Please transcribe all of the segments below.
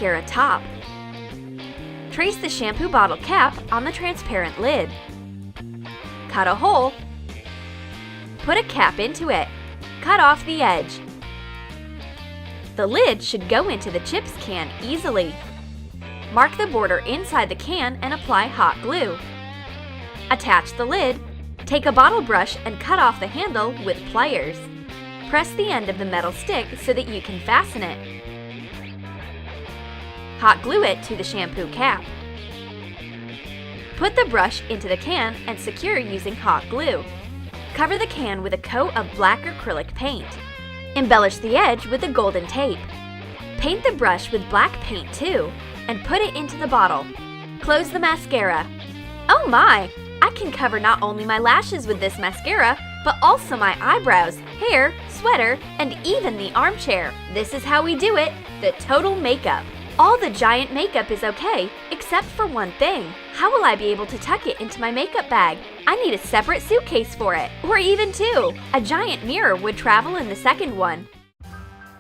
mascara top. Trace the shampoo bottle cap on the transparent lid. Cut a hole. Put a cap into it. Cut off the edge. The lid should go into the chips can easily. Mark the border inside the can and apply hot glue. Attach the lid. Take a bottle brush and cut off the handle with pliers. Press the end of the metal stick so that you can fasten it. Hot glue it to the shampoo cap. Put the brush into the can and secure using hot glue. Cover the can with a coat of black acrylic paint. Embellish the edge with the golden tape. Paint the brush with black paint too, and put it into the bottle. Close the mascara. Oh my! I can cover not only my lashes with this mascara, but also my eyebrows, hair, sweater, and even the armchair. This is how we do it, the total makeup. All the giant makeup is okay, except for one thing. How will I be able to tuck it into my makeup bag? I need a separate suitcase for it, or even two. A giant mirror would travel in the second one.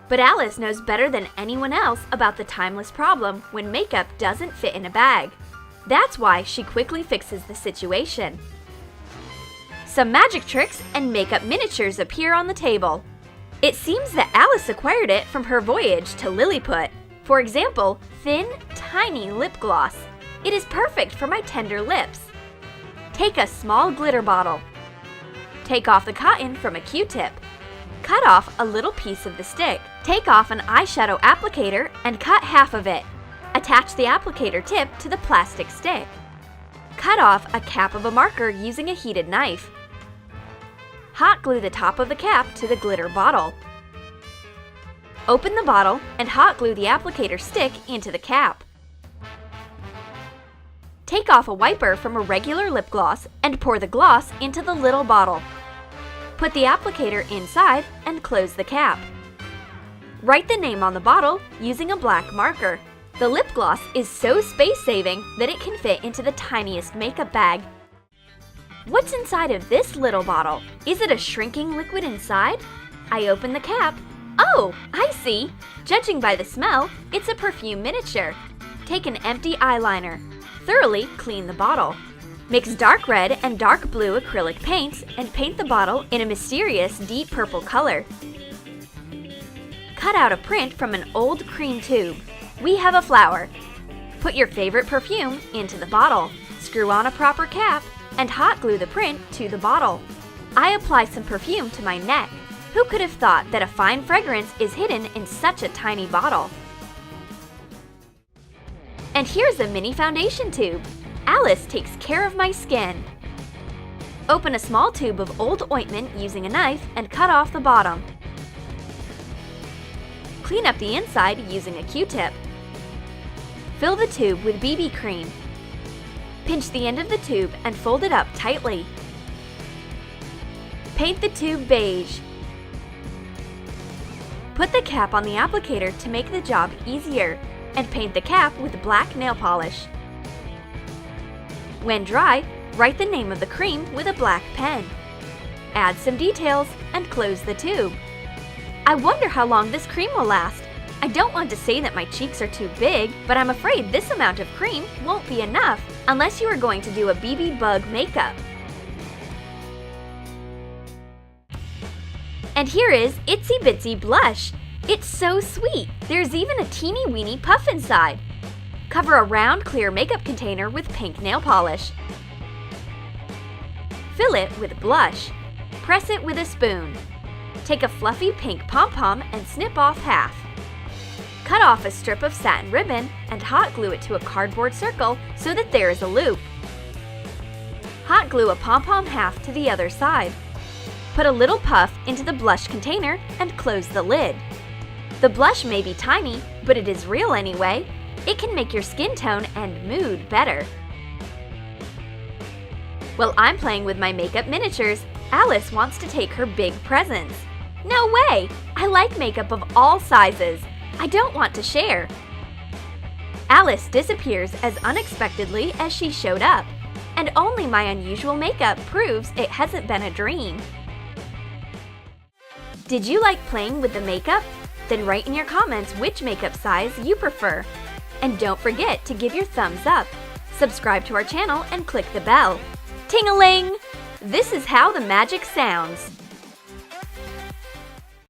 But Alice knows better than anyone else about the timeless problem when makeup doesn't fit in a bag. That's why she quickly fixes the situation. Some magic tricks and makeup miniatures appear on the table. It seems that Alice acquired it from her voyage to Lilliput. For example, thin, tiny lip gloss. It is perfect for my tender lips. Take a small glitter bottle. Take off the cotton from a Q-tip. Cut off a little piece of the stick. Take off an eyeshadow applicator and cut half of it. Attach the applicator tip to the plastic stick. Cut off a cap of a marker using a heated knife. Hot glue the top of the cap to the glitter bottle. Open the bottle and hot glue the applicator stick into the cap. Take off a wiper from a regular lip gloss and pour the gloss into the little bottle. Put the applicator inside and close the cap. Write the name on the bottle using a black marker. The lip gloss is so space-saving that it can fit into the tiniest makeup bag. What's inside of this little bottle? Is it a shrinking liquid inside? I open the cap. Oh, I see! Judging by the smell, it's a perfume miniature. Take an empty eyeliner. Thoroughly clean the bottle. Mix dark red and dark blue acrylic paints and paint the bottle in a mysterious deep purple color. Cut out a print from an old cream tube. We have a flower. Put your favorite perfume into the bottle. Screw on a proper cap and hot glue the print to the bottle. I apply some perfume to my neck. Who could have thought that a fine fragrance is hidden in such a tiny bottle? And here's a mini foundation tube. Alice takes care of my skin. Open a small tube of old ointment using a knife and cut off the bottom. Clean up the inside using a Q-tip. Fill the tube with BB cream. Pinch the end of the tube and fold it up tightly. Paint the tube beige. Put the cap on the applicator to make the job easier, and paint the cap with black nail polish. When dry, write the name of the cream with a black pen. Add some details and close the tube. I wonder how long this cream will last. I don't want to say that my cheeks are too big, but I'm afraid this amount of cream won't be enough unless you are going to do a BB bug makeup. And here is Itsy Bitsy Blush. It's so sweet. There's even a teeny weeny puff inside. Cover a round clear makeup container with pink nail polish. Fill it with blush. Press it with a spoon. Take a fluffy pink pom-pom and snip off half. Cut off a strip of satin ribbon and hot glue it to a cardboard circle so that there is a loop. Hot glue a pom-pom half to the other side. Put a little puff into the blush container and close the lid. The blush may be tiny, but it is real anyway. It can make your skin tone and mood better. While I'm playing with my makeup miniatures, Alice wants to take her big presents. No way! I like makeup of all sizes. I don't want to share. Alice disappears as unexpectedly as she showed up, and only my unusual makeup proves it hasn't been a dream. Did you like playing with the makeup? Then write in your comments which makeup size you prefer. And don't forget to give your thumbs up, subscribe to our channel, and click the bell. Ting-a-ling! This is how the magic sounds.